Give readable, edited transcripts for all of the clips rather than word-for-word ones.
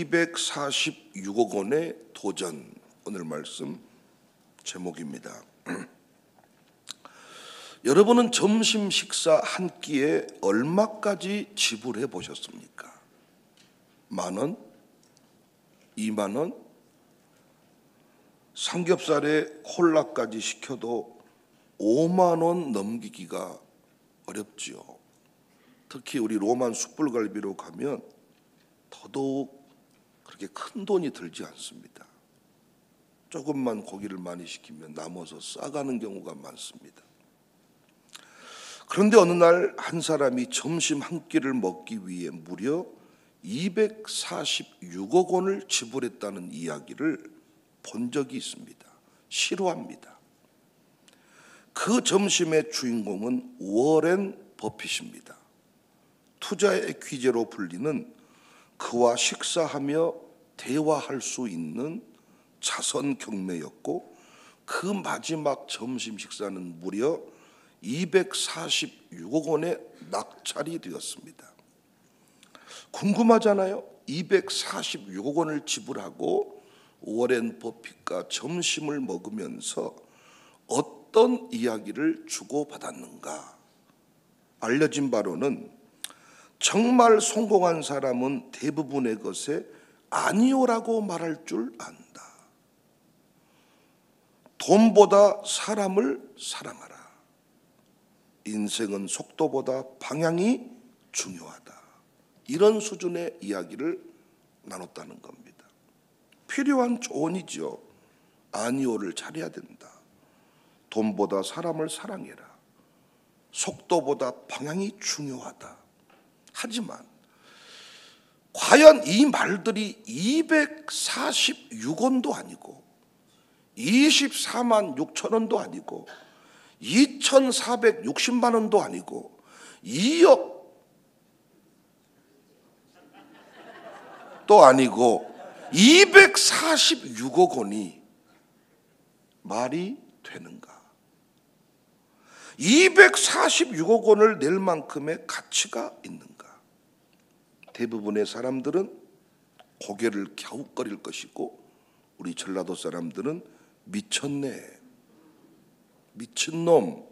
246억 원의 도전, 오늘 말씀 제목입니다. 여러분은 점심 식사 한 끼에 얼마까지 지불해 보셨습니까? 10,000원? 20,000원? 삼겹살에 콜라까지 시켜도 50,000원 넘기기가 어렵지요. 특히 우리 로만 숯불갈비로 가면 더더욱 그렇게 큰 돈이 들지 않습니다. 조금만 고기를 많이 시키면 남아서 싸가는 경우가 많습니다. 그런데 어느 날 한 사람이 점심 한 끼를 먹기 위해 무려 246억 원을 지불했다는 이야기를 본 적이 있습니다. 실화입니다. 그 점심의 주인공은 워렌 버핏입니다. 투자의 귀재로 불리는 그와 식사하며 대화할 수 있는 자선 경매였고, 그 마지막 점심 식사는 무려 246억 원의 낙찰이 되었습니다. 궁금하잖아요. 246억 원을 지불하고 워렌 버핏과 점심을 먹으면서 어떤 이야기를 주고받았는가? 알려진 바로는 정말 성공한 사람은 대부분의 것에 아니오라고 말할 줄 안다. 돈보다 사람을 사랑하라. 인생은 속도보다 방향이 중요하다. 이런 수준의 이야기를 나눴다는 겁니다. 필요한 조언이죠. 아니오를 잘해야 된다. 돈보다 사람을 사랑해라. 속도보다 방향이 중요하다. 하지만 과연 이 말들이 246원도 아니고 24만 6천 원도 아니고 2,460만 원도 아니고 2억 또 아니고 246억 원이 말이 되는가? 246억 원을 낼 만큼의 가치가 있는가? 대부분의 사람들은 고개를 갸웃거릴 것이고, 우리 전라도 사람들은 미쳤네, 미친놈,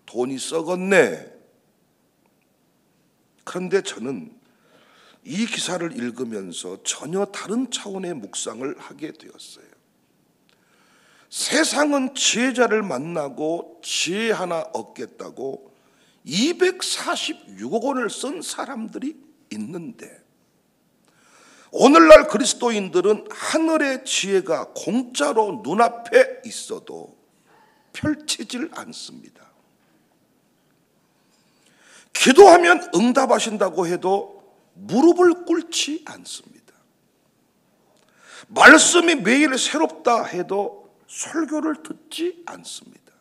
돈이 썩었네. 그런데 저는 이 기사를 읽으면서 전혀 다른 차원의 묵상을 하게 되었어요. 세상은 지혜자를 만나고 지혜 하나 얻겠다고 246억 원을 쓴 사람들이 있는데, 오늘날 그리스도인들은 하늘의 지혜가 공짜로 눈앞에 있어도 펼치질 않습니다. 기도하면 응답하신다고 해도 무릎을 꿇지 않습니다. 말씀이 매일 새롭다 해도 설교를 듣지 않습니다.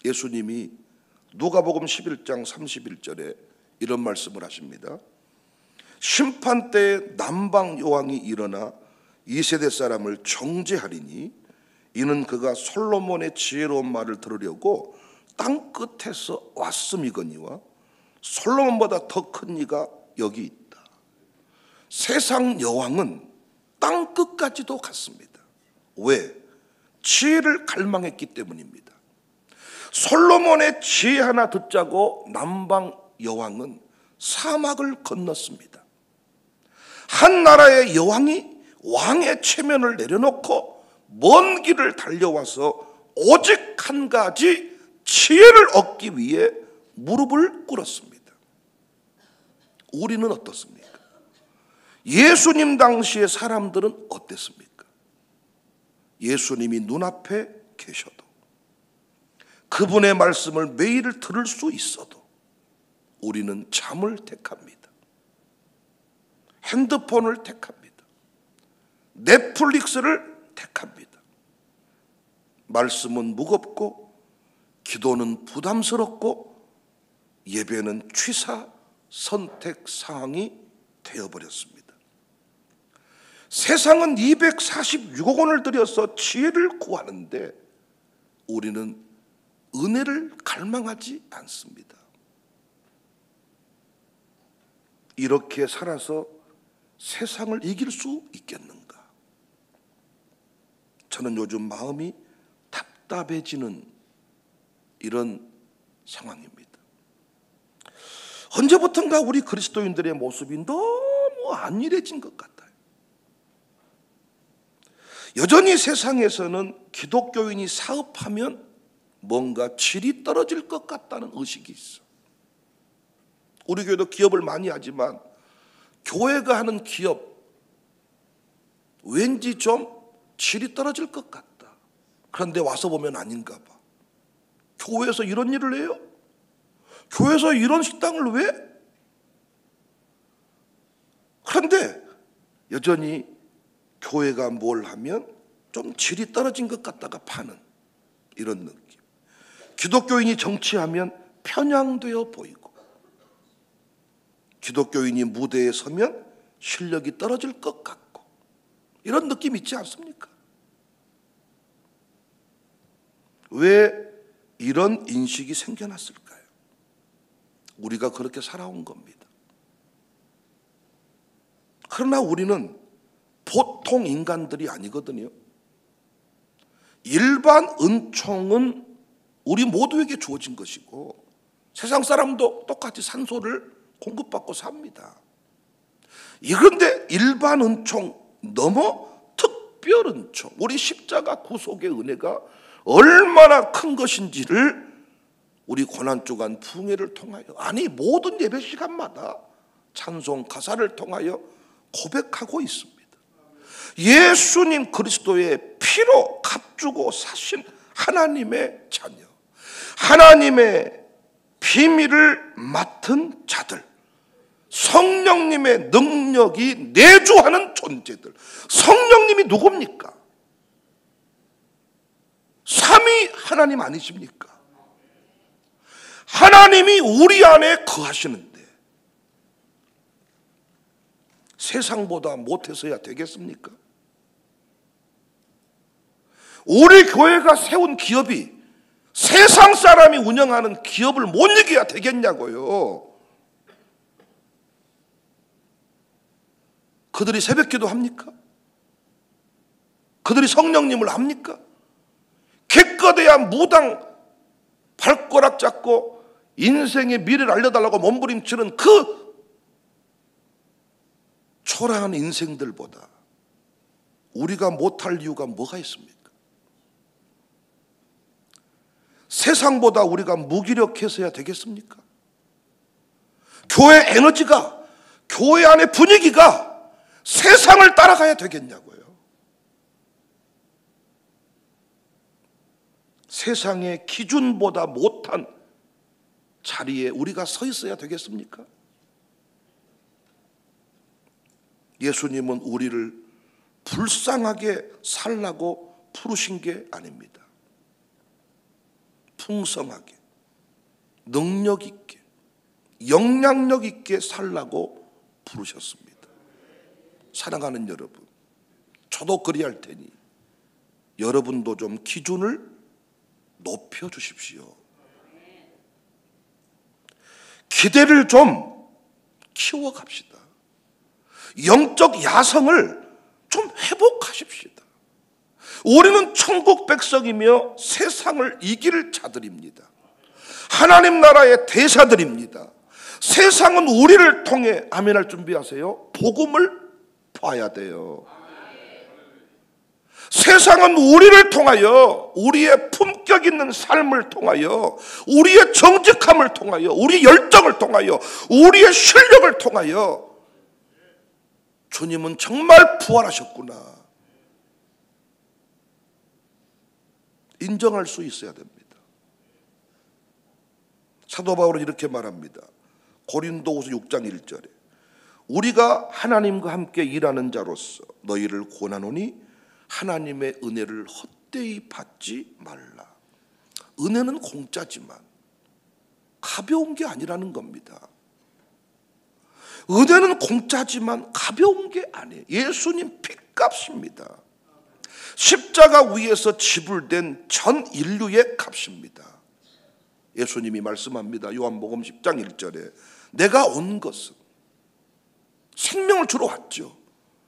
예수님이 누가복음 11장 31절에 이런 말씀을 하십니다. 심판 때에 남방 여왕이 일어나 이 세대 사람을 정죄하리니 이는 그가 솔로몬의 지혜로운 말을 들으려고 땅 끝에서 왔음이거니와 솔로몬보다 더 큰 이가 여기 있다. 세상 여왕은 땅 끝까지도 갔습니다. 왜? 지혜를 갈망했기 때문입니다. 솔로몬의 지혜 하나 듣자고 남방 여왕은 사막을 건넜습니다. 한 나라의 여왕이 왕의 체면을 내려놓고 먼 길을 달려와서 오직 한 가지 지혜를 얻기 위해 무릎을 꿇었습니다. 우리는 어떻습니까? 예수님 당시의 사람들은 어땠습니까? 예수님이 눈앞에 계셔도, 그분의 말씀을 매일 들을 수 있어도 우리는 잠을 택합니다. 핸드폰을 택합니다. 넷플릭스를 택합니다. 말씀은 무겁고 기도는 부담스럽고 예배는 취사 선택 사항이 되어버렸습니다. 세상은 246억 원을 들여서 지혜를 구하는데 우리는 은혜를 갈망하지 않습니다. 이렇게 살아서 세상을 이길 수 있겠는가? 저는 요즘 마음이 답답해지는 이런 상황입니다. 언제부턴가 우리 그리스도인들의 모습이 너무 안일해진 것 같아요. 여전히 세상에서는 기독교인이 사업하면 뭔가 질이 떨어질 것 같다는 의식이 있어. 우리 교회도 기업을 많이 하지만 교회가 하는 기업 왠지 좀 질이 떨어질 것 같다. 그런데 와서 보면 아닌가 봐. 교회에서 이런 일을 해요? 교회에서 이런 식당을 왜? 그런데 여전히 교회가 뭘 하면 좀 질이 떨어진 것 같다가 파는 이런 느낌. 기독교인이 정치하면 편향되어 보이고, 기독교인이 무대에 서면 실력이 떨어질 것 같고, 이런 느낌 있지 않습니까? 왜 이런 인식이 생겨났을까요? 우리가 그렇게 살아온 겁니다. 그러나 우리는 보통 인간들이 아니거든요. 일반 은총은 우리 모두에게 주어진 것이고, 세상 사람도 똑같이 산소를 공급받고 삽니다. 그런데 일반 은총 넘어 특별 은총, 우리 십자가 구속의 은혜가 얼마나 큰 것인지를 우리 고난주간 풍회를 통하여, 아니 모든 예배 시간마다 찬송 가사를 통하여 고백하고 있습니다. 예수님 그리스도의 피로 값주고 사신 하나님의 자녀, 하나님의 비밀을 맡은 자들, 성령님의 능력이 내주하는 존재들. 성령님이 누굽니까? 삼위 하나님 아니십니까? 하나님이 우리 안에 거하시는데 세상보다 못해서야 되겠습니까? 우리 교회가 세운 기업이 세상 사람이 운영하는 기업을 못 이겨야 되겠냐고요. 그들이 새벽기도 합니까? 그들이 성령님을 합니까? 기껏해야 무당 발가락 잡고 인생의 미래를 알려달라고 몸부림치는 그 초라한 인생들보다 우리가 못할 이유가 뭐가 있습니까? 세상보다 우리가 무기력해서야 되겠습니까? 교회 에너지가, 교회 안의 분위기가 세상을 따라가야 되겠냐고요. 세상의 기준보다 못한 자리에 우리가 서 있어야 되겠습니까? 예수님은 우리를 불쌍하게 살라고 부르신 게 아닙니다. 풍성하게, 능력 있게, 영향력 있게 살라고 부르셨습니다. 사랑하는 여러분, 저도 그리할 테니 여러분도 좀 기준을 높여주십시오. 기대를 좀 키워갑시다. 영적 야성을 좀 회복하십시다. 우리는 천국 백성이며 세상을 이길 자들입니다. 하나님 나라의 대사들입니다. 세상은 우리를 통해, 아멘할 준비하세요, 복음을 봐야 돼요. 세상은 우리를 통하여, 우리의 품격 있는 삶을 통하여, 우리의 정직함을 통하여, 우리의 열정을 통하여, 우리의 실력을 통하여 주님은 정말 부활하셨구나 인정할 수 있어야 됩니다. 사도 바울은 이렇게 말합니다. 고린도후서 6장 1절에 우리가 하나님과 함께 일하는 자로서 너희를 권하노니 하나님의 은혜를 헛되이 받지 말라. 은혜는 공짜지만 가벼운 게 아니라는 겁니다. 은혜는 공짜지만 가벼운 게 아니에요. 예수님 핏값입니다. 십자가 위에서 지불된 전 인류의 값입니다. 예수님이 말씀합니다. 요한복음 10장 1절에 내가 온 것은 생명을 주러 왔죠.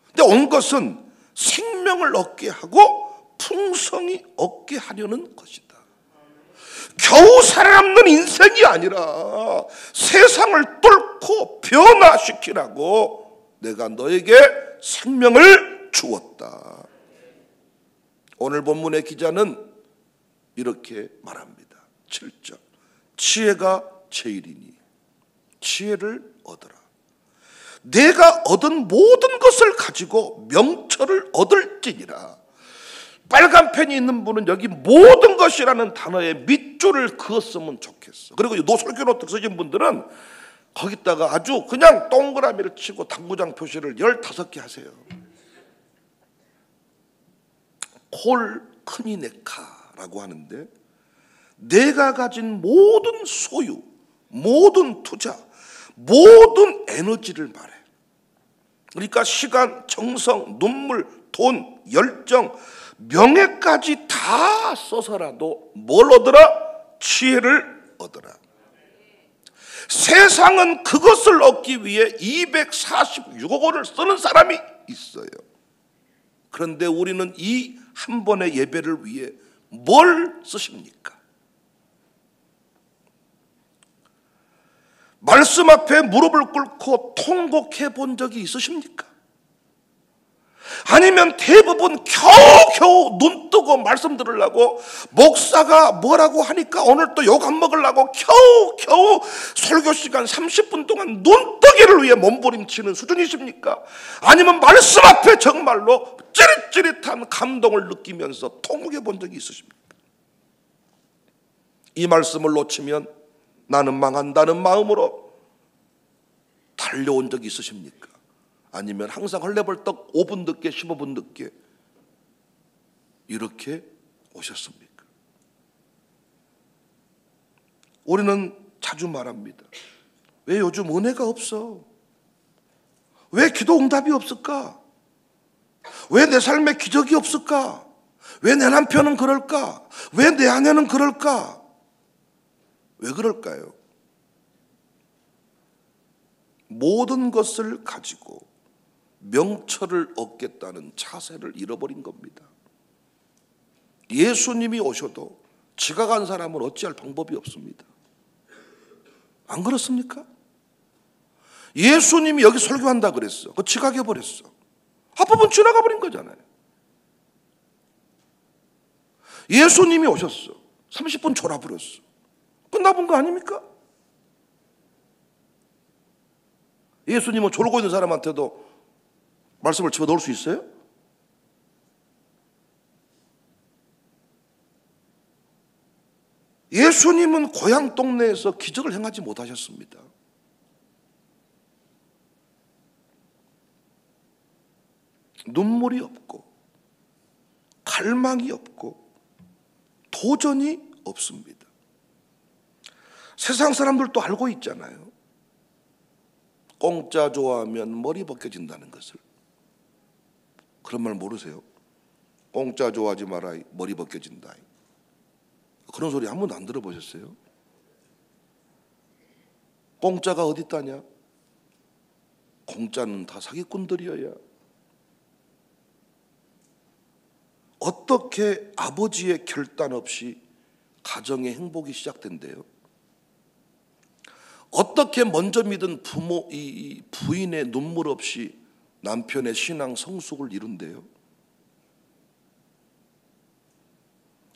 근데 온 것은 생명을 얻게 하고 풍성히 얻게 하려는 것이다. 겨우 살아남는 인생이 아니라 세상을 뚫고 변화시키라고 내가 너에게 생명을 주었다. 오늘 본문의 기자는 이렇게 말합니다. 7절. 지혜가 제일이니 지혜를 얻어라. 내가 얻은 모든 것을 가지고 명철을 얻을지니라. 빨간 펜이 있는 분은 여기 모든 것이라는 단어에 밑줄을 그었으면 좋겠어. 그리고 설교노트 쓰신 분들은 거기다가 아주 그냥 동그라미를 치고 당구장 표시를 15개 하세요. 콜 크니네카라고 하는데, 내가 가진 모든 소유, 모든 투자, 모든 에너지를 말해. 그러니까 시간, 정성, 눈물, 돈, 열정, 명예까지 다 써서라도 뭘 얻어라? 지혜를 얻어라. 세상은 그것을 얻기 위해 246억 원을 쓰는 사람이 있어요. 그런데 우리는 이 한 번의 예배를 위해 뭘 쓰십니까? 말씀 앞에 무릎을 꿇고 통곡해 본 적이 있으십니까? 아니면 대부분 겨우겨우 눈 뜨고 말씀 들으려고 목사가 뭐라고 하니까 오늘 또 욕 안 먹으려고 겨우겨우 설교 시간 30분 동안 눈뜨기를 위해 몸부림치는 수준이십니까? 아니면 말씀 앞에 정말로 찌릿찌릿한 감동을 느끼면서 통곡해 본 적이 있으십니까? 이 말씀을 놓치면 나는 망한다는 마음으로 달려온 적이 있으십니까? 아니면 항상 헐레벌떡 5분 늦게 15분 늦게 이렇게 오셨습니까? 우리는 자주 말합니다. 왜 요즘 은혜가 없어? 왜 기도 응답이 없을까? 왜 내 삶에 기적이 없을까? 왜 내 남편은 그럴까? 왜 내 아내는 그럴까? 왜 그럴까요? 모든 것을 가지고 명철을 얻겠다는 자세를 잃어버린 겁니다. 예수님이 오셔도 지각한 사람은 어찌할 방법이 없습니다. 안 그렇습니까? 예수님이 여기 설교한다 그랬어. 그 지각해버렸어. 합법은 지나가 버린 거잖아요. 예수님이 오셨어. 30분 졸아버렸어. 끝나본 거 아닙니까? 예수님은 졸고 있는 사람한테도 말씀을 집어넣을 수 있어요? 예수님은 고향 동네에서 기적을 행하지 못하셨습니다. 눈물이 없고 갈망이 없고 도전이 없습니다. 세상 사람들도 알고 있잖아요. 공짜 좋아하면 머리 벗겨진다는 것을. 그런 말 모르세요? 공짜 좋아하지 마라, 머리 벗겨진다. 그런 소리 한 번도 안 들어보셨어요? 공짜가 어디 있다냐? 공짜는 다 사기꾼들이어야. 어떻게 아버지의 결단 없이 가정의 행복이 시작된대요? 어떻게 먼저 믿은 부인의 눈물 없이 남편의 신앙 성숙을 이룬대요?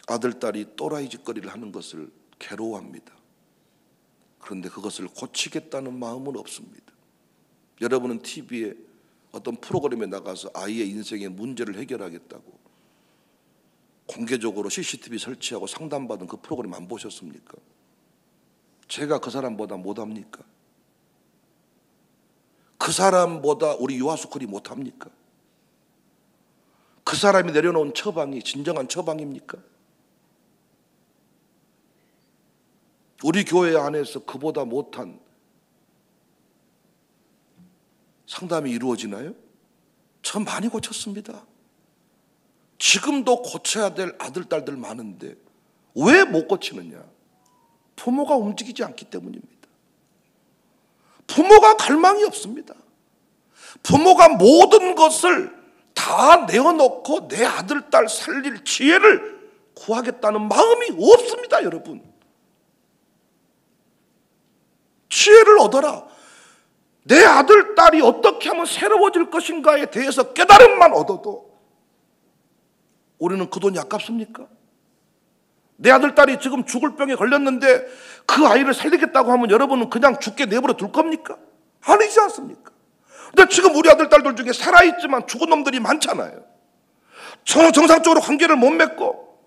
아들, 딸이 또라이 짓거리를 하는 것을 괴로워합니다. 그런데 그것을 고치겠다는 마음은 없습니다. 여러분은 TV에 어떤 프로그램에 나가서 아이의 인생의 문제를 해결하겠다고 공개적으로 CCTV 설치하고 상담받은 그 프로그램 안 보셨습니까? 제가 그 사람보다 못합니까? 그 사람보다 우리 유아스쿨이 못합니까? 그 사람이 내려놓은 처방이 진정한 처방입니까? 우리 교회 안에서 그보다 못한 상담이 이루어지나요? 참 많이 고쳤습니다. 지금도 고쳐야 될 아들, 딸들 많은데 왜 못 고치느냐? 부모가 움직이지 않기 때문입니다. 부모가 갈망이 없습니다. 부모가 모든 것을 다 내어놓고 내 아들, 딸 살릴 지혜를 구하겠다는 마음이 없습니다, 여러분. 지혜를 얻어라. 내 아들, 딸이 어떻게 하면 새로워질 것인가에 대해서 깨달음만 얻어도 우리는 그 돈이 아깝습니까? 내 아들, 딸이 지금 죽을 병에 걸렸는데 그 아이를 살리겠다고 하면 여러분은 그냥 죽게 내버려 둘 겁니까? 아니지 않습니까? 근데 지금 우리 아들, 딸들 중에 살아있지만 죽은 놈들이 많잖아요. 정상적으로 관계를 못 맺고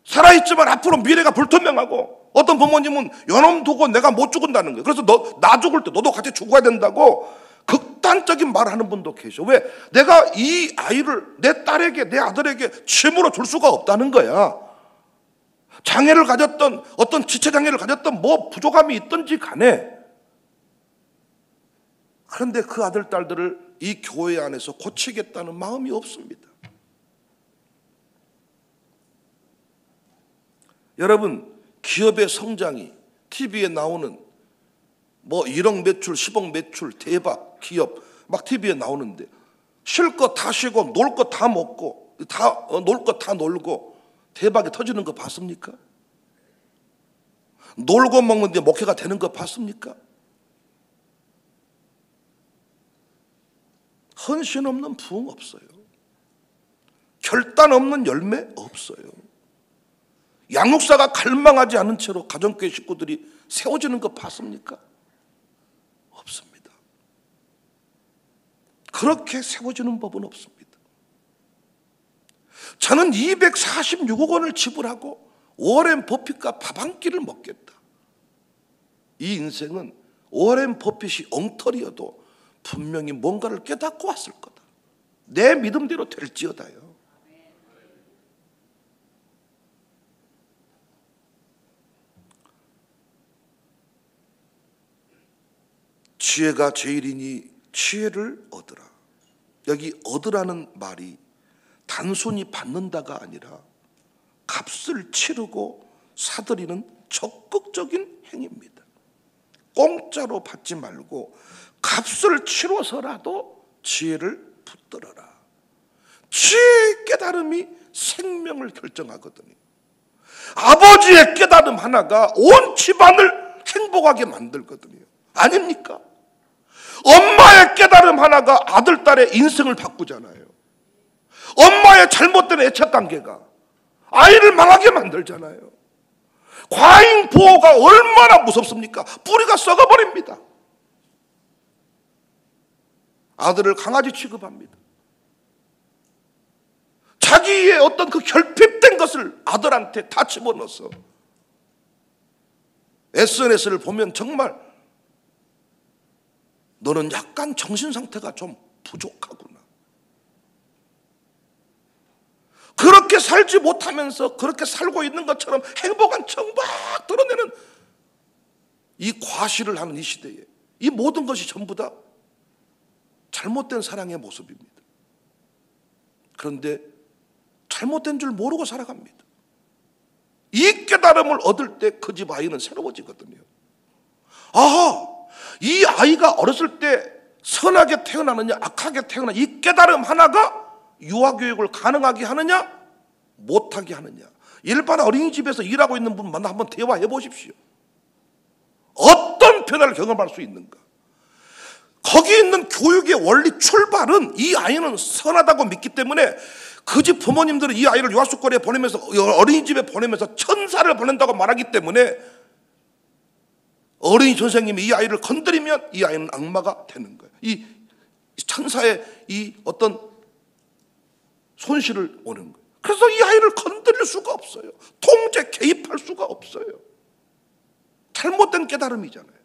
살아있지만 앞으로 미래가 불투명하고 어떤 부모님은 연놈 두고 내가 못 죽은다는 거예요. 그래서 나 죽을 때 너도 같이 죽어야 된다고 극단적인 말을 하는 분도 계셔. 왜? 내가 이 아이를 내 딸에게, 내 아들에게 취무로 줄 수가 없다는 거야. 장애를 가졌던, 어떤 지체장애를 가졌던 뭐 부족함이 있든지 간에. 그런데 그 아들, 딸들을 이 교회 안에서 고치겠다는 마음이 없습니다. 여러분, 기업의 성장이 TV에 나오는 뭐 1억 매출, 10억 매출, 대박 기업 막 TV에 나오는데 쉴 거 다 쉬고 놀 거 다 먹고 놀 거 다 놀고 대박이 터지는 거 봤습니까? 놀고 먹는데 목회가 되는 거 봤습니까? 헌신 없는 부흥 없어요. 결단 없는 열매 없어요. 양육사가 갈망하지 않은 채로 가정교회 식구들이 세워지는 거 봤습니까? 없습니다. 그렇게 세워지는 법은 없습니다. 저는 246억 원을 지불하고 워렌 버핏과 밥 한 끼를 먹겠다. 이 인생은 워렌 버핏이 엉터리여도 분명히 뭔가를 깨닫고 왔을 거다. 내 믿음대로 될지어다요. 지혜가 제일이니 지혜를 얻으라. 여기 얻으라는 말이 단순히 받는다가 아니라 값을 치르고 사들이는 적극적인 행위입니다. 공짜로 받지 말고 값을 치러서라도 지혜를 붙들어라. 지혜의 깨달음이 생명을 결정하거든요. 아버지의 깨달음 하나가 온 집안을 행복하게 만들거든요. 아닙니까? 엄마의 깨달음 하나가 아들, 딸의 인생을 바꾸잖아요. 엄마의 잘못된 애착관계가 아이를 망하게 만들잖아요. 과잉 보호가 얼마나 무섭습니까? 뿌리가 썩어버립니다. 아들을 강아지 취급합니다. 자기의 어떤 그 결핍된 것을 아들한테 다 집어넣어서 SNS를 보면 정말 너는 약간 정신상태가 좀 부족하구나. 그렇게 살지 못하면서 그렇게 살고 있는 것처럼 행복한 척 막 드러내는 이 과시를 하는 이 시대에 이 모든 것이 전부 다 잘못된 사랑의 모습입니다. 그런데 잘못된 줄 모르고 살아갑니다. 이 깨달음을 얻을 때 그 집 아이는 새로워지거든요. 아하, 이 아이가 어렸을 때 선하게 태어나느냐 악하게 태어나느냐 이 깨달음 하나가 유아교육을 가능하게 하느냐 못하게 하느냐. 일반 어린이집에서 일하고 있는 분 만나 한번 대화해 보십시오. 어떤 변화를 경험할 수 있는가. 거기 있는 교육의 원리 출발은 이 아이는 선하다고 믿기 때문에 그 집 부모님들은 이 아이를 유아숙고리에 보내면서 어린이집에 보내면서 천사를 보낸다고 말하기 때문에 어린이 선생님이 이 아이를 건드리면 이 아이는 악마가 되는 거예요. 이 천사의 이 어떤 손실을 오는 거예요. 그래서 이 아이를 건드릴 수가 없어요. 통제 개입할 수가 없어요. 잘못된 깨달음이잖아요.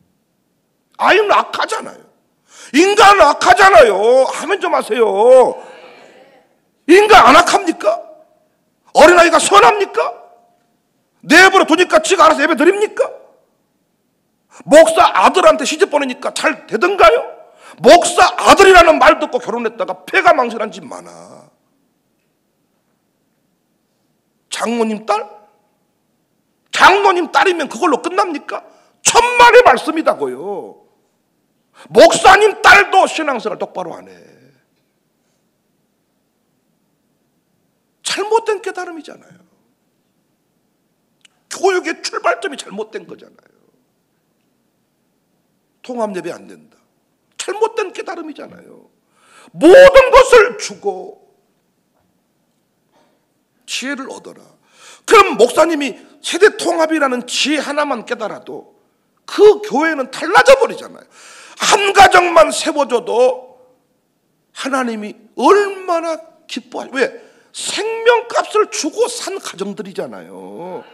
아이는 악하잖아요. 인간은 악하잖아요. 하면 좀 하세요. 인간 안 악합니까? 어린아이가 선합니까? 내버려 두니까 지가 알아서 예배 드립니까? 목사 아들한테 시집 보내니까 잘 되던가요? 목사 아들이라는 말 듣고 결혼했다가 폐가 망신한 집 많아. 장모님 딸? 장모님 딸이면 그걸로 끝납니까? 천만의 말씀이다고요. 목사님 딸도 신앙생활 똑바로 안 해. 잘못된 깨달음이잖아요. 교육의 출발점이 잘못된 거잖아요. 통합예배 안 된다. 잘못된 깨달음이잖아요. 모든 것을 주고 지혜를 얻어라. 그럼 목사님이 세대 통합이라는 지혜 하나만 깨달아도 그 교회는 달라져 버리잖아요. 한 가정만 세워줘도 하나님이 얼마나 기뻐하죠. 왜? 생명값을 주고 산 가정들이잖아요.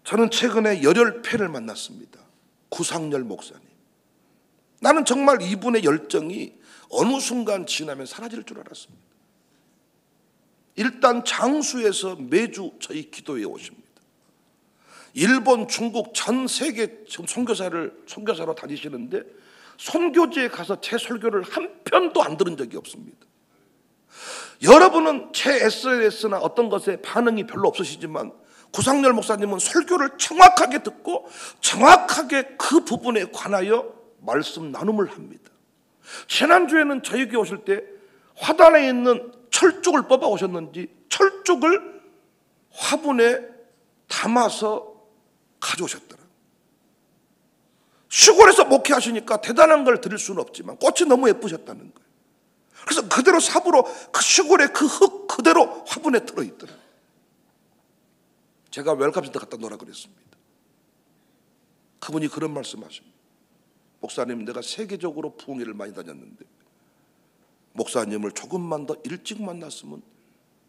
저는 최근에 열혈패를 만났습니다. 구상열 목사님. 나는 정말 이분의 열정이 어느 순간 지나면 사라질 줄 알았습니다. 일단 장수에서 매주 저희 기도회에 오십니다. 일본, 중국 전 세계 선교사로 다니시는데 선교지에 가서 제 설교를 한 편도 안 들은 적이 없습니다. 여러분은 제 SNS나 어떤 것에 반응이 별로 없으시지만 구상열 목사님은 설교를 정확하게 듣고 정확하게 그 부분에 관하여 말씀 나눔을 합니다. 지난주에는 저에게 오실 때 화단에 있는 철쭉을 뽑아 오셨는지 철쭉을 화분에 담아서 가져오셨더라고요. 시골에서 목회하시니까 대단한 걸 드릴 수는 없지만 꽃이 너무 예쁘셨다는 거예요. 그래서 그대로 삽으로 그 시골의 그 흙 그대로 화분에 들어있더라고요. 제가 웰컴센터 갖다 놓으라 그랬습니다. 그분이 그런 말씀하십니다. 목사님, 내가 세계적으로 부흥회를 많이 다녔는데 목사님을 조금만 더 일찍 만났으면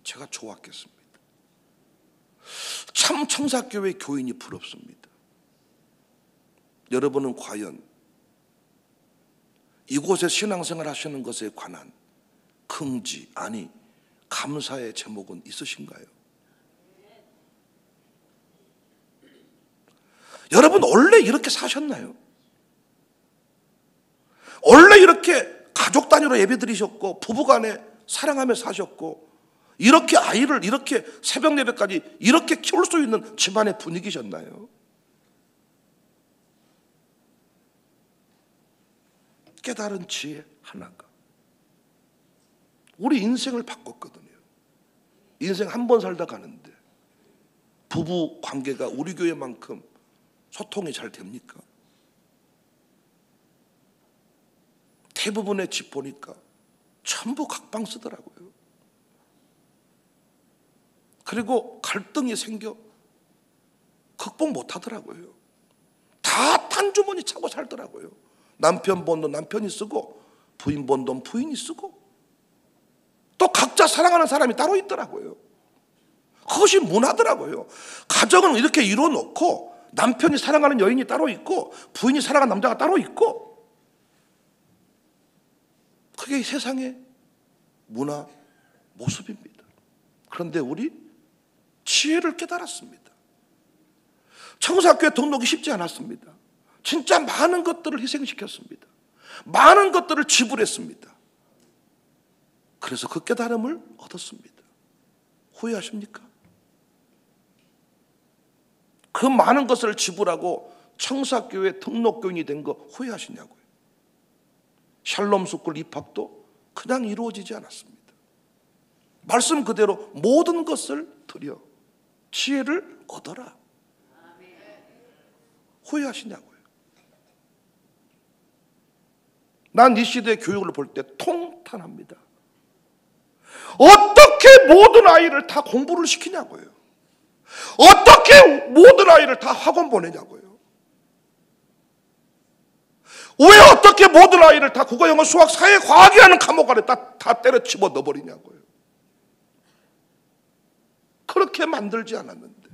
제가 좋았겠습니다. 참 청사교회 교인이 부럽습니다. 여러분은 과연 이곳에 신앙생활 하시는 것에 관한 긍지, 아니 감사의 제목은 있으신가요? 여러분 원래 이렇게 사셨나요? 원래 이렇게 가족 단위로 예배드리셨고 부부간에 사랑하며 사셨고 이렇게 아이를 이렇게 새벽 예배까지 이렇게 키울 수 있는 집안의 분위기셨나요? 깨달은 지혜 하나가 우리 인생을 바꿨거든요. 인생 한 번 살다 가는데 부부 관계가 우리 교회만큼 소통이 잘 됩니까? 대부분의 집 보니까 전부 각방 쓰더라고요. 그리고 갈등이 생겨 극복 못 하더라고요. 다 딴주머니 차고 살더라고요. 남편 번 돈 남편이 쓰고 부인 번 돈 부인이 쓰고 또 각자 사랑하는 사람이 따로 있더라고요. 그것이 문화더라고요. 가정은 이렇게 이루어놓고 남편이 사랑하는 여인이 따로 있고 부인이 사랑하는 남자가 따로 있고 그게 세상의 문화 모습입니다. 그런데 우리 지혜를 깨달았습니다. 청사교회 등록이 쉽지 않았습니다. 진짜 많은 것들을 희생시켰습니다. 많은 것들을 지불했습니다. 그래서 그 깨달음을 얻었습니다. 후회하십니까? 그 많은 것을 지불하고 청사교회 등록교인이 된 거 후회하시냐고요. 샬롬 스쿨 입학도 그냥 이루어지지 않았습니다. 말씀 그대로 모든 것을 드려 지혜를 얻어라. 후회하시냐고요. 난 이 시대의 교육을 볼 때 통탄합니다. 어떻게 모든 아이를 다 공부를 시키냐고요. 어떻게 모든 아이를 다 학원 보내냐고요. 왜 어떻게 모든 아이를 다 국어, 영어, 수학, 사회, 과학이라는 과목 안에 다 때려치워 넣어버리냐고요. 그렇게 만들지 않았는데.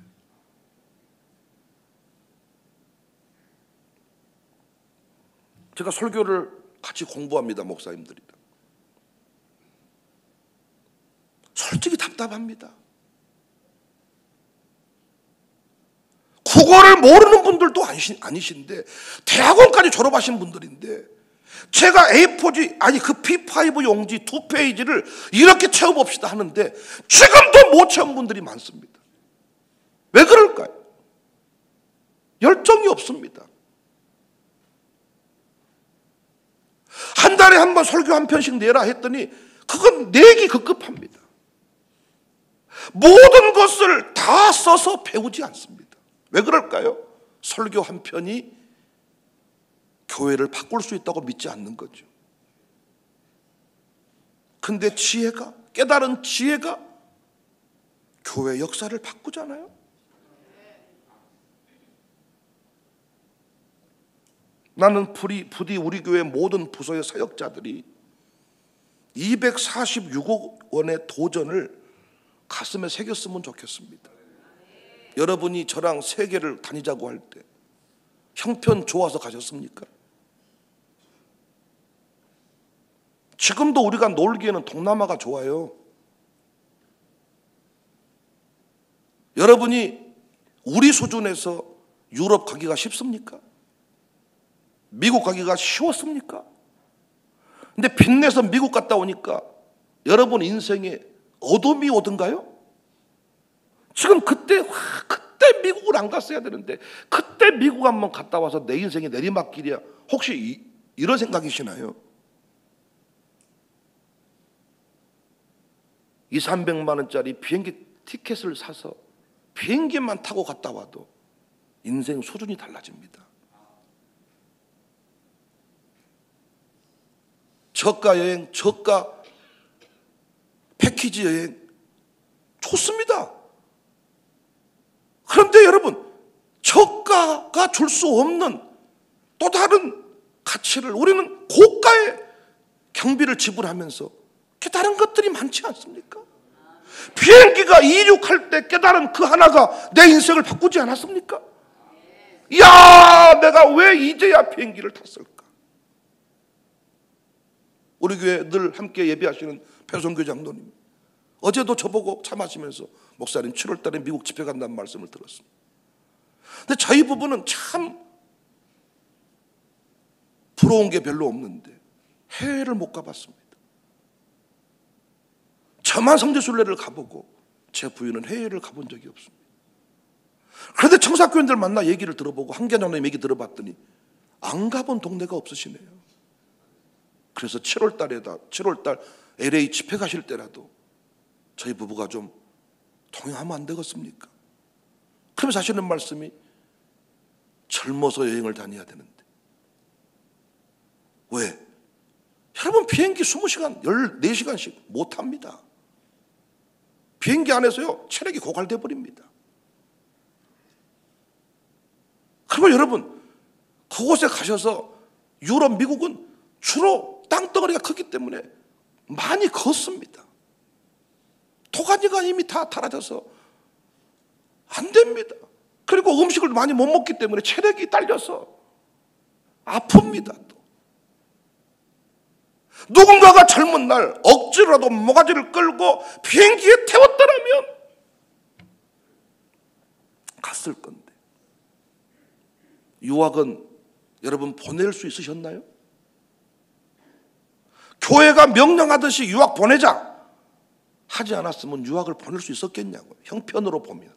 제가 설교를 같이 공부합니다. 목사님들이랑. 솔직히 답답합니다. 국어를 모르는 분들도 아니신데 대학원까지 졸업하신 분들인데 제가 A4지 아니 그 P5 용지 2페이지를 이렇게 채워봅시다 하는데 지금도 못 채운 분들이 많습니다. 왜 그럴까요? 열정이 없습니다. 한 달에 한 번 설교 한 편씩 내라 했더니 그건 내기 급급합니다. 모든 것을 다 써서 배우지 않습니다. 왜 그럴까요? 설교 한 편이 교회를 바꿀 수 있다고 믿지 않는 거죠. 근데 지혜가, 깨달은 지혜가 교회 역사를 바꾸잖아요. 나는 부디 우리 교회 모든 부서의 사역자들이 246억 원의 도전을 가슴에 새겼으면 좋겠습니다. 여러분이 저랑 세계를 다니자고 할 때 형편 좋아서 가셨습니까? 지금도 우리가 놀기에는 동남아가 좋아요. 여러분이 우리 수준에서 유럽 가기가 쉽습니까? 미국 가기가 쉬웠습니까? 근데 빚내서 미국 갔다 오니까 여러분 인생에 어둠이 오던가요? 지금 그때 미국을 안 갔어야 되는데 그때 미국 한번 갔다 와서 내 인생이 내리막길이야. 혹시 이런 생각이시나요? 200~300만 원짜리 비행기 티켓을 사서 비행기만 타고 갔다 와도 인생 수준이 달라집니다. 저가 여행, 저가 패키지 여행 좋습니다. 그런데 여러분, 저가가 줄 수 없는 또 다른 가치를 우리는 고가의 경비를 지불하면서 깨달은 것들이 많지 않습니까? 비행기가 이륙할 때 깨달은 그 하나가 내 인생을 바꾸지 않았습니까? 이야, 내가 왜 이제야 비행기를 탔을까? 우리 교회 늘 함께 예배하시는 배송교 장로님, 어제도 저보고 차 마시면서 목사님 7월 달에 미국 집회 간다는 말씀을 들었습니다. 근데 저희 부부는 참 부러운 게 별로 없는데 해외를 못 가봤습니다. 저만 성지순례를 가보고 제 부인은 해외를 가본 적이 없습니다. 그런데 청사교인들 만나 얘기를 들어보고 한계장로님 얘기 들어봤더니 안 가본 동네가 없으시네요. 그래서 7월달 LA 집회 가실 때라도 저희 부부가 좀 동행하면 안 되겠습니까? 그러면서 하시는 말씀이 젊어서 여행을 다녀야 되는데 왜? 여러분 비행기 20시간, 14시간씩 못 합니다. 비행기 안에서요 체력이 고갈돼 버립니다. 그러면 여러분 그곳에 가셔서 유럽, 미국은 주로 땅덩어리가 크기 때문에 많이 걷습니다. 도가니가 이미 다 닳아져서 안 됩니다. 그리고 음식을 많이 못 먹기 때문에 체력이 딸려서 아픕니다. 또 누군가가 젊은 날 억지로라도 모가지를 끌고 비행기에 태웠더라면 갔을 건데, 유학은 여러분 보낼 수 있으셨나요? 교회가 명령하듯이 유학 보내자 하지 않았으면 유학을 보낼 수 있었겠냐고요. 형편으로 보면.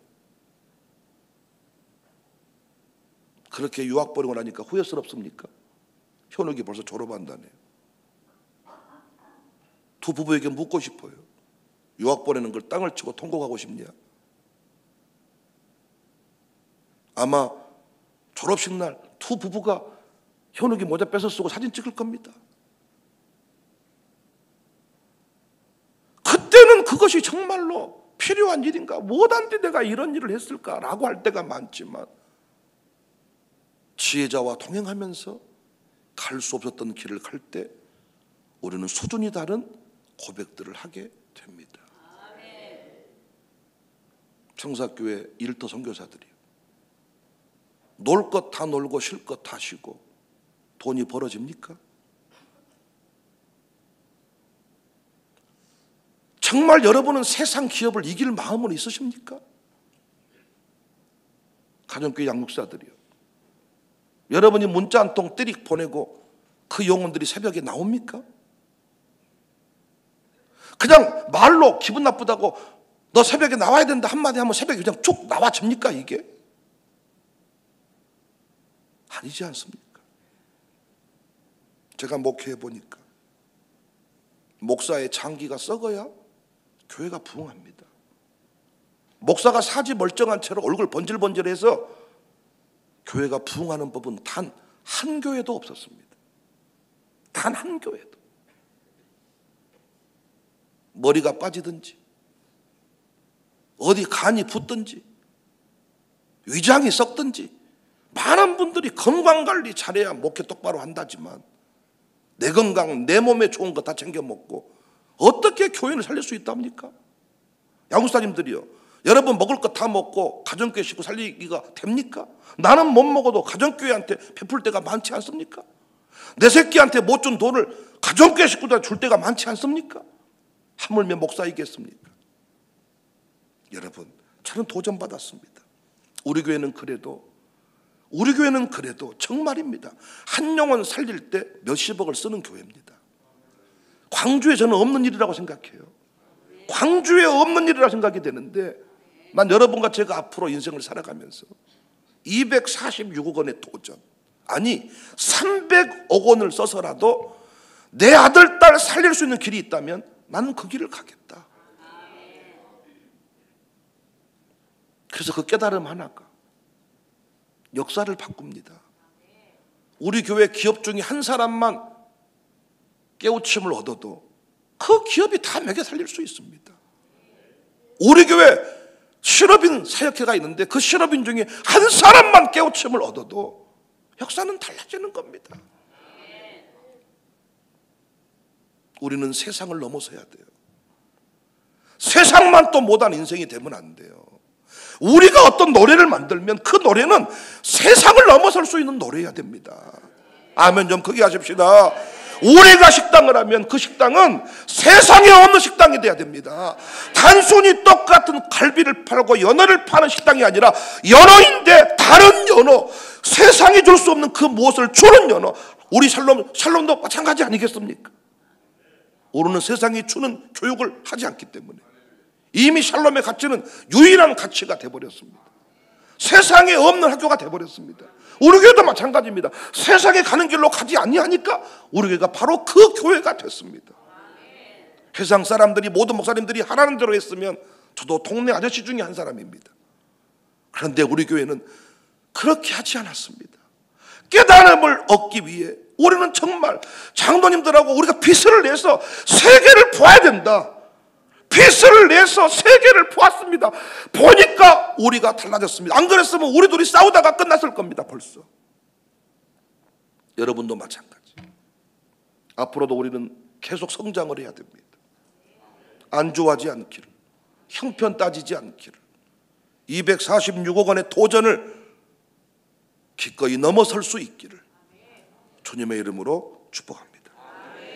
그렇게 유학 보내고 나니까 후회스럽습니까? 현욱이 벌써 졸업한다네요. 두 부부에게 묻고 싶어요. 유학 보내는 걸 땅을 치고 통곡하고 싶냐? 아마 졸업식 날 두 부부가 현욱이 모자 뺏어 쓰고 사진 찍을 겁니다. 그때는 그것이 정말로 필요한 일인가? 못한데 내가 이런 일을 했을까라고 할 때가 많지만 지혜자와 동행하면서 갈 수 없었던 길을 갈 때 우리는 수준이 다른 고백들을 하게 됩니다. 청사교회 일터 선교사들이 놀 것 다 놀고 쉴 것 다 쉬고 돈이 벌어집니까? 정말 여러분은 세상 기업을 이길 마음은 있으십니까? 가정교회 양육사들이요. 여러분이 문자 한 통 띠릭 보내고 그 영혼들이 새벽에 나옵니까? 그냥 말로 기분 나쁘다고 너 새벽에 나와야 된다 한마디 하면 새벽에 그냥 쭉 나와집니까 이게? 아니지 않습니까? 제가 목회해 보니까 목사의 장기가 썩어야 교회가 부흥합니다. 목사가 사지 멀쩡한 채로 얼굴 번질번질해서 교회가 부흥하는 법은 단 한 교회도 없었습니다. 단 한 교회도. 머리가 빠지든지 어디 간이 붓든지 위장이 썩든지 많은 분들이 건강관리 잘해야 목회 똑바로 한다지만 내 건강, 내 몸에 좋은 거 다 챙겨 먹고 어떻게 교회를 살릴 수 있답니까? 양육사님들이요, 여러분 먹을 거 다 먹고 가정교회 식구 살리기가 됩니까? 나는 못 먹어도 가정교회한테 베풀 때가 많지 않습니까? 내 새끼한테 못 준 돈을 가정교회 식구들 줄 때가 많지 않습니까? 하물며 목사이겠습니까? 여러분, 저는 도전받았습니다. 우리 교회는 그래도 정말입니다. 한 영혼 살릴 때 몇십억을 쓰는 교회입니다. 광주에 저는 없는 일이라고 생각해요. 광주에 없는 일이라고 생각이 되는데, 난 여러분과 제가 앞으로 인생을 살아가면서 246억 원의 도전, 아니 300억 원을 써서라도 내 아들, 딸 살릴 수 있는 길이 있다면 나는 그 길을 가겠다. 그래서 그 깨달음 하나가 역사를 바꿉니다. 우리 교회 기업 중에 한 사람만 깨우침을 얻어도 그 기업이 다 먹여 살릴 수 있습니다. 우리 교회 실업인 사역회가 있는데 그 실업인 중에 한 사람만 깨우침을 얻어도 역사는 달라지는 겁니다. 우리는 세상을 넘어서야 돼요. 세상만 또 못한 인생이 되면 안 돼요. 우리가 어떤 노래를 만들면 그 노래는 세상을 넘어설 수 있는 노래여야 됩니다. 아멘 좀 크게 하십시다. 우리가 식당을 하면 그 식당은 세상에 없는 식당이 돼야 됩니다. 단순히 똑같은 갈비를 팔고 연어를 파는 식당이 아니라 연어인데 다른 연어, 세상이 줄 수 없는 그 무엇을 주는 연어. 우리 샬롬도 마찬가지 아니겠습니까? 우리는 세상이 주는 교육을 하지 않기 때문에 이미 샬롬의 가치는 유일한 가치가 되어버렸습니다. 세상에 없는 학교가 되어버렸습니다. 우리 교회도 마찬가지입니다. 세상에 가는 길로 가지 아니하니까 우리 교회가 바로 그 교회가 됐습니다. 세상 사람들이, 모든 목사님들이 하라는 대로 했으면 저도 동네 아저씨 중에 한 사람입니다. 그런데 우리 교회는 그렇게 하지 않았습니다. 깨달음을 얻기 위해 우리는 정말 장로님들하고 우리가 빚을 내서 세계를 보아야 된다. 빚을 내서 세계를 보았습니다. 보니까 우리가 달라졌습니다. 안 그랬으면 우리 둘이 싸우다가 끝났을 겁니다. 벌써. 여러분도 마찬가지. 앞으로도 우리는 계속 성장을 해야 됩니다. 안주하지 않기를, 형편 따지지 않기를, 246억 원의 도전을 기꺼이 넘어설 수 있기를 주님의 이름으로 축복합니다.